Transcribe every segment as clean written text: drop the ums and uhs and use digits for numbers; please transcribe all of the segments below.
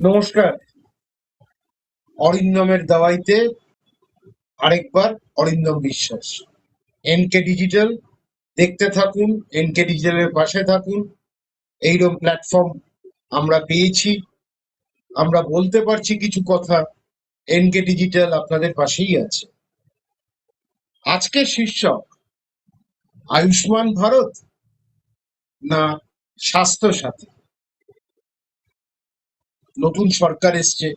নমস্কার। অরিন্দমের দাওয়াইতে আরেকবার অরিন্দম বিশ্বাস। এনকে ডিজিটাল দেখতে থাকুন, এনকে ডিজিটালের পাশে থাকুন। এইরকম প্ল্যাটফর্ম আমরা পেয়েছি, আমরা বলতে পারছি কিছু কথা। এনকে ডিজিটাল আপনাদের পাশেই আছে। আজকের শীর্ষক আয়ুষ্মান ভারত না স্বাস্থ্য সাথী। নতুন সরকার এসছে,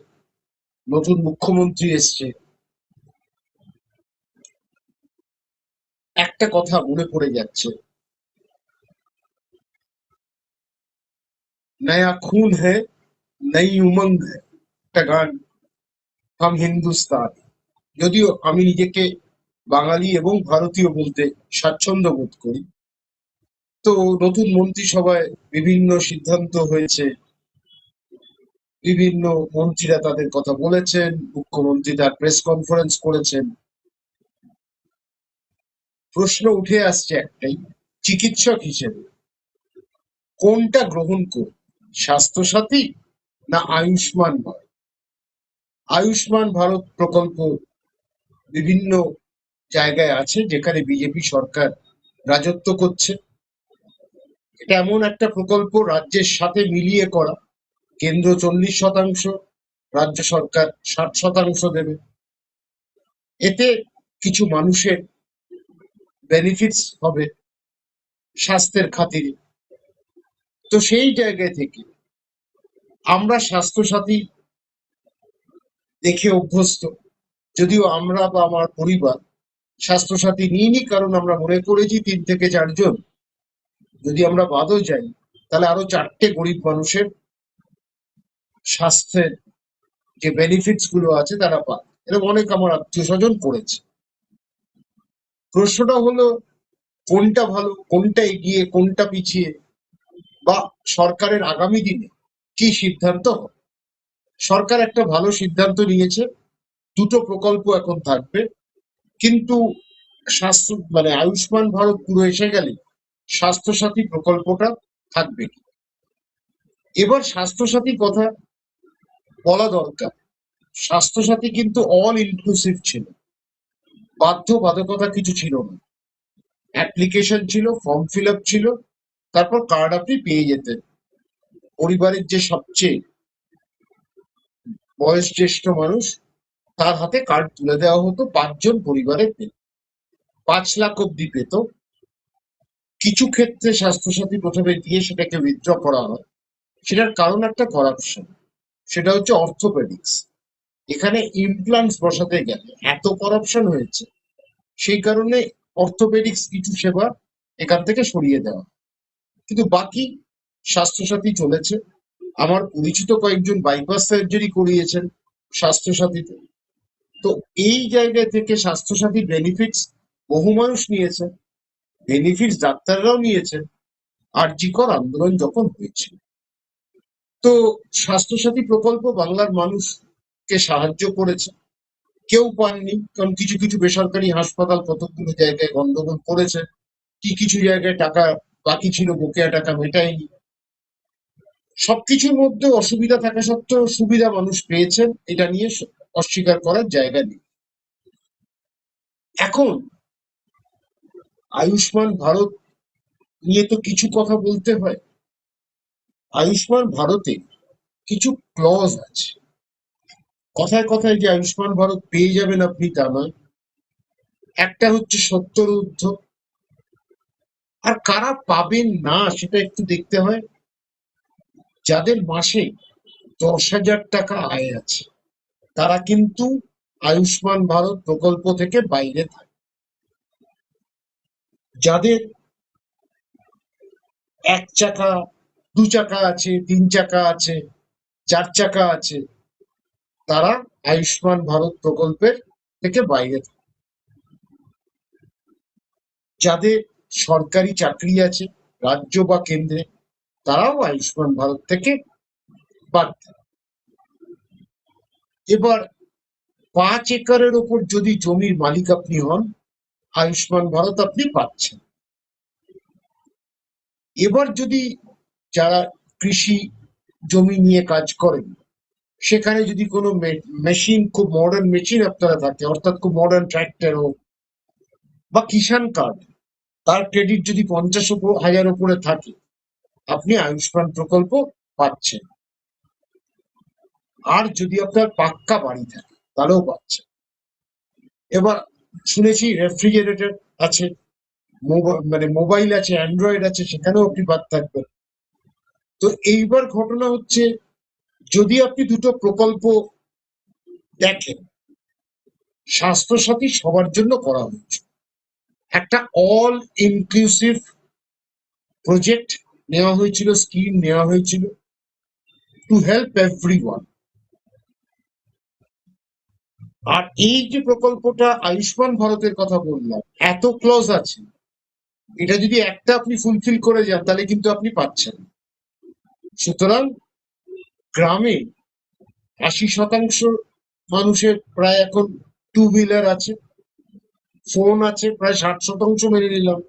নতুন মুখ্যমন্ত্রী এসছে। একটা কথা মনে পড়ে যাচ্ছে, নয়া খুন হ্যায় নই উমঙ্গ হ্যায়, একটা গান, হাম হিন্দুস্তান। যদিও আমি নিজেকে বাঙালি এবং ভারতীয় বলতে স্বাচ্ছন্দ্য বোধ করি। তো নতুন মন্ত্রিসভায় বিভিন্ন সিদ্ধান্ত হয়েছে, বিভিন্ন মন্ত্রীরা তাদের কথা বলেছেন, মুখ্যমন্ত্রী তার প্রেস কনফারেন্স করেছেন। প্রশ্ন উঠে আসছে একটাই, চিকিৎসক হিসেবে কোনটা গ্রহণ করব, স্বাস্থ্যসাথী না আয়ুষ্মান ভারত? আয়ুষ্মান ভারত প্রকল্প বিভিন্ন জায়গায় আছে যেখানে বিজেপি সরকার রাজত্ব করছে। এটা এমন একটা প্রকল্প রাজ্যের সাথে মিলিয়ে করা। কেন্দ্র 40%, রাজ্য সরকার 60% দেবে। এতে কিছু মানুষের বেনিফিটস হবে স্বাস্থ্যের খাতিরে। তো সেই জায়গা থেকে আমরা স্বাস্থ্যসাথী দেখে অভ্যস্ত, যদিও আমরা বা আমার পরিবার স্বাস্থ্যসাথী নিইনি, কারণ আমরা মনে করেছি 3 থেকে 4 জন যদি আমরা বাদও যাই, তাহলে আরো 4টে গরিব মানুষের স্বাস্থ্যের যে বেনিফিটস গুলো আছে তারা পায়। এরকম অনেক আমার আত্মীয় স্বজন করেছে। প্রশ্নটা হলো, কোনটা ভালো, কোনটা এগিয়ে, কোনটা পিছিয়ে, বা সরকারের আগামী দিনে কি সিদ্ধান্ত হবে? সরকার একটা ভালো সিদ্ধান্ত নিয়েছে, দুটো প্রকল্প এখন থাকবে। কিন্তু স্বাস্থ্য মানে আয়ুষ্মান ভারত পুরো এসে গেলে স্বাস্থ্যসাথী প্রকল্পটা থাকবে কি? এবার স্বাস্থ্যসাথী কথা বলা দরকার। স্বাস্থ্যসাথী কিন্তু অল ইনক্লুসিভ ছিল, বাধ্যবাধকতা কিছু ছিল না। অ্যাপ্লিকেশন ছিল, ফর্ম ফিল আপ ছিল, তারপর কার্ড আপনি পেয়ে যেতেন। পরিবারের যে সবচেয়ে বয়োজ্যেষ্ঠ মানুষ, তার হাতে কার্ড তুলে দেওয়া হতো, 5 জন পরিবারে পেত, 5 লাখ অব্দি পেত। কিছু ক্ষেত্রে স্বাস্থ্যসাথী প্রথমে দিয়ে সেটাকে উইথড্র করা হয়। সেটার কারণ একটা করাপশন, সেটা হচ্ছে অর্থোপেডিক্স। এখানে ইমপ্লান্টস বসাতে গেলে এত করাপশন হয়েছে, সেই কারণে অর্থোপেডিক্স কিছু সেবা এখান থেকে সরিয়ে দেওয়া। কিন্তু বাকি স্বাস্থ্যসাথী চলেছে। আমার পরিচিত কয়েকজন বাইপাস সার্জারি করিয়েছেন স্বাস্থ্যসাথীতে। তো এই জায়গা থেকে স্বাস্থ্যসাথী বেনিফিটস বহু মানুষ নিয়েছে, বেনিফিটস ডাক্তাররাও নিয়েছেন আরজিকর আন্দোলন যখন হয়েছিল। তো স্বাস্থ্যসাথী প্রকল্প বাংলার মানুষকে সাহায্য করেছে। কেউ পাননি, কারণ কিছু কিছু বেসরকারি হাসপাতাল কতগুলো জায়গায় গন্ডগোল করেছে, কি কিছু জায়গায় টাকা বাকি ছিল, বকেয়া টাকা মেটায়নি। সবকিছুর মধ্যে অসুবিধা থাকা সত্ত্বেও সুবিধা মানুষ পেয়েছেন, এটা নিয়ে অস্বীকার করার জায়গা নেই। এখন আয়ুষ্মান ভারত নিয়ে তো কিছু কথা বলতে হয়। আয়ুষ্মান ভারতে কিছু ক্লজ আছে। কথায় কথায় যে আয়ুষ্মান ভারত পেয়ে যাবেন আপনি তা নয়। একটা হচ্ছে 70 ঊর্ধ্ব, আর কারা পাবেন না সেটা একটু দেখতে হয়। যাদের মাসে 10,000 টাকা আয় আছে, তারা কিন্তু আয়ুষ্মান ভারত প্রকল্প থেকে বাইরে থাকে। যাদের 1 চাকা, 2 চাকা আছে, 3 চাকা আছে, 4 চাকা আছে, তারা আয়ুষ্মান ভারত প্রকল্পের থেকে বাইরে থাকে। যাদের সরকারি চাকরি আছে রাজ্য বা কেন্দ্রে, তারাও আয়ুষ্মান ভারত থেকে বাদ থাকে। এবার 5 একরের ওপর যদি জমির মালিক আপনি হন, আয়ুষ্মান ভারত আপনি পাচ্ছেন। এবার যদি যারা কৃষি জমি নিয়ে কাজ করেন, সেখানে যদি কোনো মেশিন, খুব মডার্ন মেশিন আপনারা থাকে, অর্থাৎ খুব মডার্ন ট্র্যাক্টর হোক বা কিষাণ কার্ড, তার ক্রেডিট যদি 50,000 উপরে থাকে, আপনি আয়ুষ্মান প্রকল্প পাচ্ছেন। আর যদি আপনার পাক্কা বাড়ি থাকে তাহলেও পাচ্ছেন। এবার শুনেছি রেফ্রিজারেটর আছে, মানে মোবাইল আছে, অ্যান্ড্রয়েড আছে, সেখানেও আপনি বাদ থাকবেন। তো এইবার ঘটনা হচ্ছে, যদি আপনি দুটো প্রকল্প দেখেন, স্বাস্থ্যসাথী সবার জন্য করা হয়েছে, একটা অল ইনক্লুসিভ প্রজেক্ট নেওয়া হয়েছিল, স্কিম নেওয়া হয়েছিল টু হেল্প এভরিওয়ান। আর এই যে প্রকল্পটা আয়ুষ্মান ভারতের কথা বললাম, এত ক্লজ আছে, এটা যদি একটা আপনি ফুলফিল করে যান তাহলে কিন্তু আপনি পাচ্ছেন। সুতরাং গ্রামে 80% মানুষের প্রায় এখন টু হুইলার আছে, ফোন আছে প্রায় 60% মেনে নিলাম,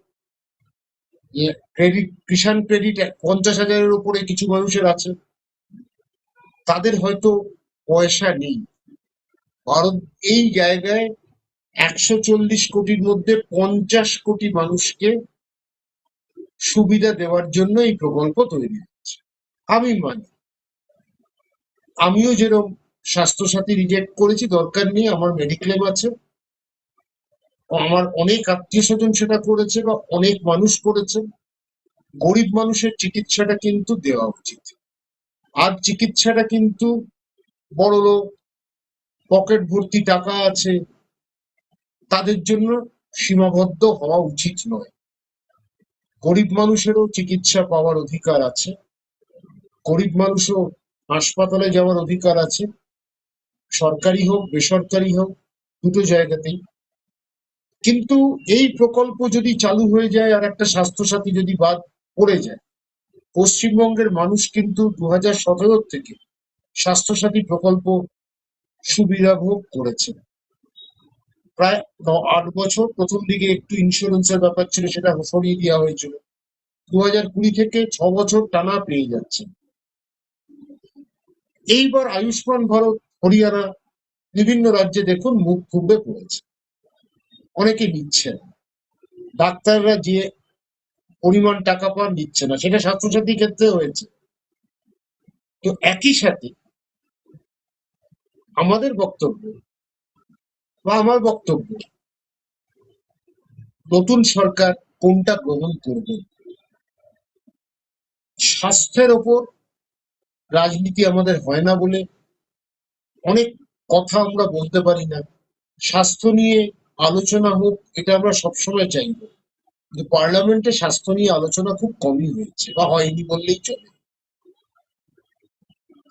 ক্রেডিট, কিষাণ ক্রেডিট 50,000-এর উপরে কিছু মানুষের আছে। তাদের হয়তো পয়সা নেই। ভারত এই জায়গায় 140 কোটির মধ্যে 50 কোটি মানুষকে সুবিধা দেওয়ার জন্য এই প্রকল্প তৈরি হচ্ছে। আমি মানি, আমিও যেরকম স্বাস্থ্যসাথী রিজেক্ট করেছি, দরকার নেই, আমার মেডিক্লেম আছে, আমার অনেক আত্মীয় স্বজন সেটা করেছে বা অনেক মানুষ করেছে। গরিব মানুষের চিকিৎসাটা কিন্তু দেওয়া উচিত। আর চিকিৎসাটা কিন্তু বড়লোক, পকেট ভর্তি টাকা আছে, তাদের জন্য সীমাবদ্ধ হওয়া উচিত নয়। গরিব মানুষেরও চিকিৎসা পাওয়ার অধিকার আছে, গরিব মানুষও হাসপাতালে যাওয়ার অধিকার আছে, সরকারি হোক বেসরকারি হোক, দুটো জায়গাতেই। কিন্তু এই প্রকল্প যদি চালু হয়ে যায় আর একটা স্বাস্থ্যসাথী যদি বাদ পড়ে যায়, পশ্চিমবঙ্গের মানুষ কিন্তু 2017 থেকে স্বাস্থ্যসাথী প্রকল্প সুবিধা ভোগ করেছে। প্রায় 8 বছর, প্রথম দিকে একটু ইন্স্যুরেন্সের ব্যাপার ছিল, সেটা সরিয়ে দেওয়া হয়েছিল। 2020 থেকে 6 বছর টানা পেয়ে যাচ্ছে। এইবার আয়ুষ্মান ভারত, হরিয়ানা, বিভিন্ন রাজ্যে দেখুন মুখ থুবড়ে পড়েছে, অনেকে নিচ্ছে না। ডাক্তাররা যে পরিমাণ টাকা পান নিচ্ছে না, সেটা স্বাস্থ্যসাথী ক্ষেত্রে হয়েছে। তো একই সাথে আমাদের বক্তব্য বা আমার বক্তব্য, নতুন সরকার কোনটা গ্রহণ করবে, স্বাস্থ্যের ওপর রাজনীতি আমাদের হয় না বলে অনেক কথা আমরা বলতে পারি না। স্বাস্থ্য নিয়ে আলোচনা হোক, এটা আমরা সবসময় চাইব, কিন্তু পার্লামেন্টে স্বাস্থ্য নিয়ে আলোচনা খুব কমই হয়েছে বা হয়নি বললেই চলে।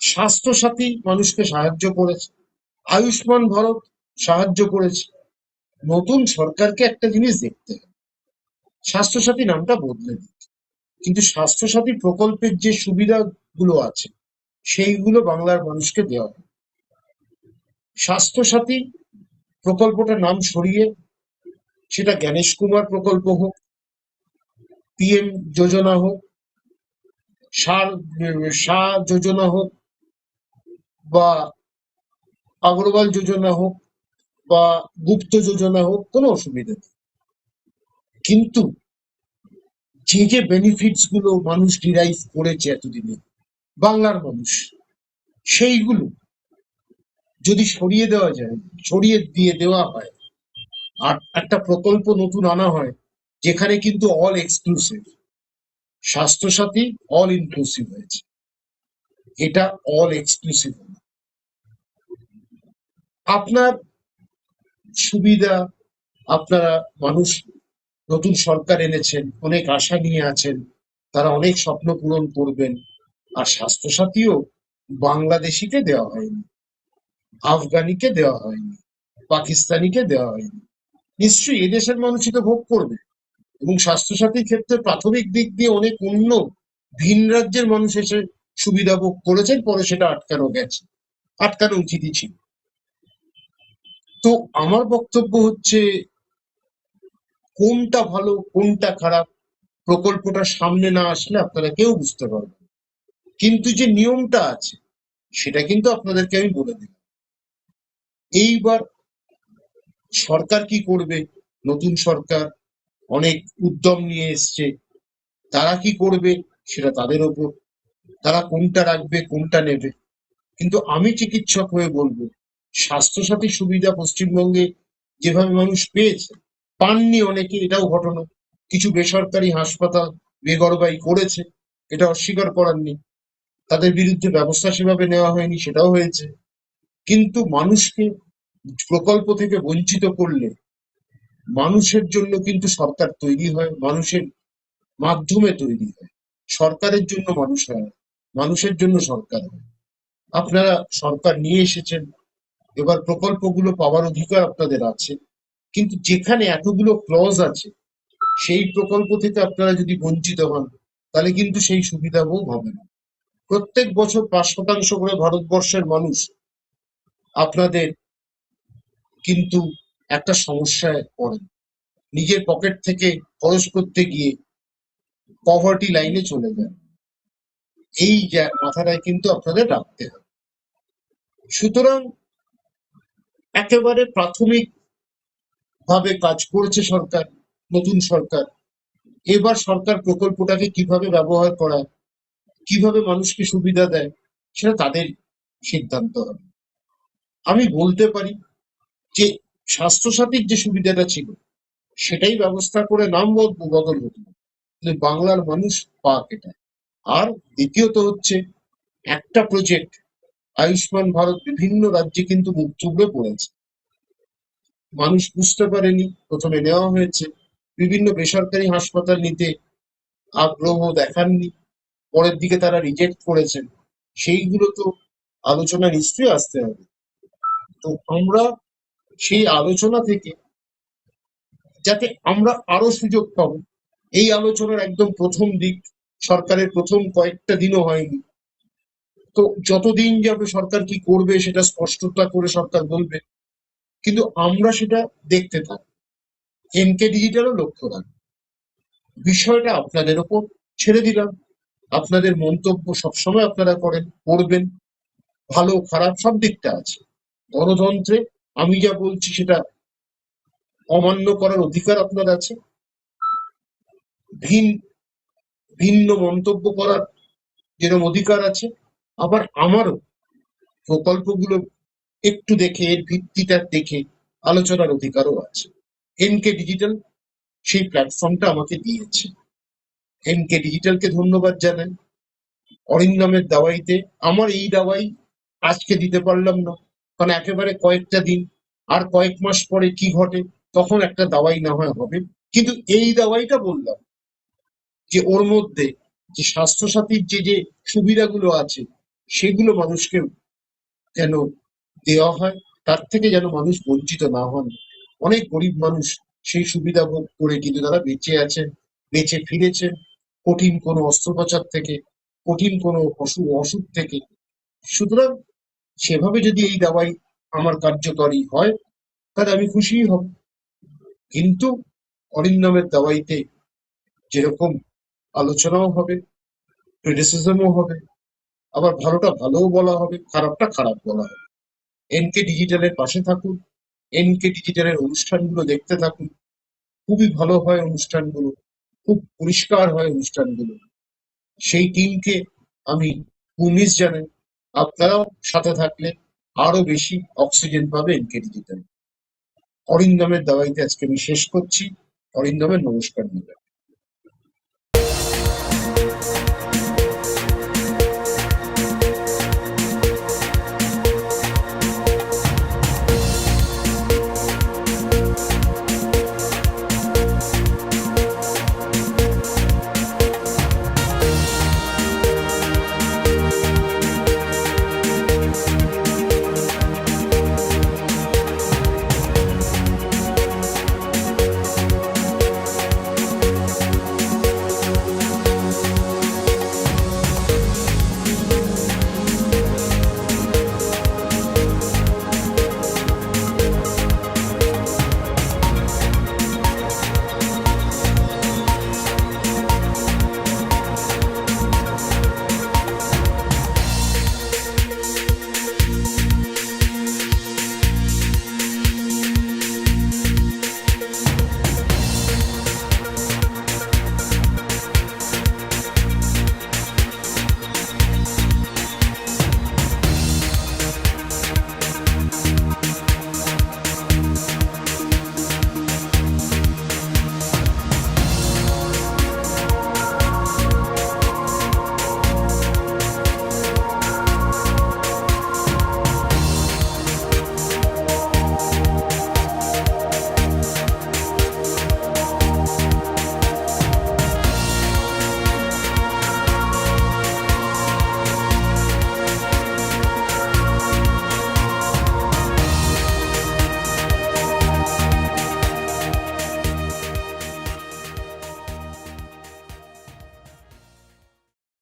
স্বাস্থ্যসাথী মানুষকে সাহায্য করেছে, আয়ুষ্মান ভারত সাহায্য করেছে। নতুন সরকারকে একটা জিনিস দেখতে হবে, স্বাস্থ্যসাথী নামটা বদলে দিন, কিন্তু স্বাস্থ্যসাথী প্রকল্পের যে সুবিধাগুলো আছে সেইগুলো বাংলার মানুষকে দেওয়া হবে। স্বাস্থ্যসাথী প্রকল্পটার নাম সরিয়ে সেটা জ্ঞানেশ কুমার প্রকল্প হোক, পিএম যোজনা হোক, শাহ যোজনা হোক, বা অগ্রওয়াল যোজনা হোক, বা গুপ্ত যোজনা হোক, কোনো অসুবিধা নেই। কিন্তু যে যে বেনিফিটস গুলো মানুষ ডিরাইভ করেছে এতদিনে, বাংলার মানুষ, সেইগুলো যদি সরিয়ে দেওয়া যায়, সরিয়ে দিয়ে দেওয়া হয়, আর একটা প্রকল্প নতুন আনা হয় যেখানে কিন্তু all exclusive, Swasthya Sathi all inclusive হয়েছে, এটা অল এক্সক্লুসিভ। আপনার সুবিধা, আপনারা মানুষ, নতুন সরকার এনেছেন, অনেক আশা নিয়ে আছেন, তারা অনেক স্বপ্ন পূরণ করবেন। আর স্বাস্থ্যসাথীও বাংলাদেশিকে দেওয়া হয়নি, আফগানিকে দেওয়া হয়নি, পাকিস্তানিকে দেওয়া হয়নি, নিশ্চয়ই এদেশের মানুষই তো ভোগ করবে। এবং স্বাস্থ্যসাথীর ক্ষেত্রে প্রাথমিক দিক দিয়ে অনেক অন্য ভিন রাজ্যের মানুষ এসে সুবিধা ভোগ করেছেন, পরে সেটা আটকানো গেছে, আটকানো উচিতই ছিল। তো আমার বক্তব্য হচ্ছে, কোনটা ভালো কোনটা খারাপ প্রকল্পটা সামনে না আসলে আপনারা কেউ বুঝতে পারবেন। কিন্তু যে নিয়মটা আছে, সেটা কিন্তু আপনাদেরকে আমি বলে দিই। এইবার সরকার কি করবে? নতুন সরকার অনেক উদ্যম নিয়ে এসছে, তারা কি করবে সেটা তাদের ওপর, তারা কোনটা রাখবে কোনটা নেবে। কিন্তু আমি চিকিৎসক হয়ে বলবো, স্বাস্থ্যসাথী সুবিধা পশ্চিমবঙ্গে যেভাবে মানুষ পেয়েছে, পাননি অনেকে, এটাও ঘটনা। কিছু বেসরকারি হাসপাতাল বেগরবাই করেছে, এটা অস্বীকার করার নেই। তাদের বিরুদ্ধে ব্যবস্থা সেভাবে নেওয়া হয়নি, সেটাও হয়েছে। কিন্তু মানুষকে প্রকল্প থেকে বঞ্চিত করলে মানুষের জন্য কিন্তু সরকার তৈরি হয়, মানুষের মাধ্যমে তৈরি হয়। সরকারের জন্য মানুষ হয় না, মানুষের জন্য সরকার হয়। আপনারা সরকার নিয়ে এসেছেন, এবার প্রকল্পগুলো পাওয়ার অধিকার আপনাদের আছে, কিন্তু যেখানে এতগুলো ক্লজ আছে সেই প্রকল্প থেকে আপনারা যদি বঞ্চিত হন, তাহলে কিন্তু সেই সুবিধা ভোগ হবে না। প্রত্যেক বছর 5% করে ভারতবর্ষের মানুষ আপনাদের কিন্তু একটা সমস্যায় পড়েন, নিজের পকেট থেকে খরচ করতে গিয়ে পভার্টি লাইনে চলে যায়। এই মাথাটায় কিন্তু আপনাদের রাখতে হবে। সুতরাং একেবারে প্রাথমিক ভাবে কাজ করেছে সরকার, নতুন সরকার। এবার সরকার প্রকল্পটাকে কিভাবে ব্যবহার করায়, কিভাবে মানুষকে সুবিধা দেয়, সেটা তাদের সিদ্ধান্ত হবে। আমি বলতে পারি যে স্বাস্থ্যসাথীর যে সুবিধাটা ছিল সেটাই ব্যবস্থা করে নাম বদল হতো, কিন্তু বাংলার মানুষ পাক এটা। আর দ্বিতীয়ত হচ্ছে, একটা প্রজেক্ট আয়ুষ্মান ভারত বিভিন্ন রাজ্যে কিন্তু মুখ থুবড়ে পড়েছে, মানুষ বুঝতে পারেনি, প্রথমে নেওয়া হয়েছে, বিভিন্ন বেসরকারি হাসপাতাল নিতে আগ্রহ দেখাননি, পরের দিকে তারা রিজেক্ট করেছেন। সেইগুলো তো আলোচনা নিশ্চয়ই আসতে হবে। তো আমরা সেই আলোচনা থেকে যাতে আমরা আরো সুযোগ পাবো, এই আলোচনার একদম প্রথম দিক, সরকারের প্রথম কয়েকটা দিনও হয়নি। তো যতদিন যাবে সরকার কি করবে সেটা স্পষ্টতা করে সরকার বলবে, কিন্তু আমরা সেটা দেখতে থাকি, এনকে ডিজিটালও লক্ষ্য রাখি। বিষয়টা আপনাদের ওপর ছেড়ে দিলাম, আপনাদের মন্তব্য সবসময় আপনারা করেন, করবেন, ভালো খারাপ সব দিকটা আছে গণতন্ত্রে। আমি যা বলছি সেটা অমান্য করার অধিকার আপনার আছে, ভিন ভিন্ন মন্তব্য করার যেরকম অধিকার আছে, আবার আমারও প্রকল্পগুলো একটু দেখে এর ভিত্তিটা দেখে আলোচনার অধিকারও আছে। এনকে ডিজিটাল সেই প্ল্যাটফর্মটা আমাকে দিয়েছে, এনকে ডিজিটালকে ধন্যবাদ জানাই। অরিন্দমের দাওয়াইতে আমার এই দাওয়াই আজকে দিতে পারলাম না, কারণ একেবারে কয়েকটা দিন, আর কয়েক মাস পরে কি ঘটে তখন একটা দাওয়াই না হয় হবে। কিন্তু এই দাওয়াইটা বললাম যে ওর মধ্যে যে স্বাস্থ্যসাথীর যে সুবিধাগুলো আছে সেগুলো মানুষকে যেন দেওয়া হয়, তার থেকে যেন মানুষ বঞ্চিত না হন। অনেক গরিব মানুষ সেই সুবিধা ভোগ করে কিন্তু তারা বেঁচে আছেন, বেঁচে ফিরেছেন কঠিন কোনো অস্ত্রোপচার থেকে, কঠিন কোনো অসুখ থেকে। সুতরাং সেভাবে যদি এই দাওয়াই আমার কার্যকরী হয় তাহলে আমি খুশিই হব। কিন্তু অরিন্দমের দাওয়াইতে যেরকম আলোচনাও হবে, ক্রিটিসিজমও হবে, আবার ভালোটা ভালোও বলা হবে, খারাপটা খারাপ বলা হবে। এনকে ডিজিটালের পাশে থাকুন, এনকে ডিজিটালের অনুষ্ঠানগুলো দেখতে থাকুন, খুবই ভালো হয় অনুষ্ঠানগুলো, খুব পরিষ্কার হয় অনুষ্ঠানগুলো। সেই টিমকে আমি কুর্নিশ জানাই, আপনারাও সাথে থাকলে আরো বেশি অক্সিজেন পাবে এনকে ডিজিটাল। অরিন্দমের দাওয়াইতে আজকে আমি শেষ করছি। অরিন্দমের নমস্কার নেবেন।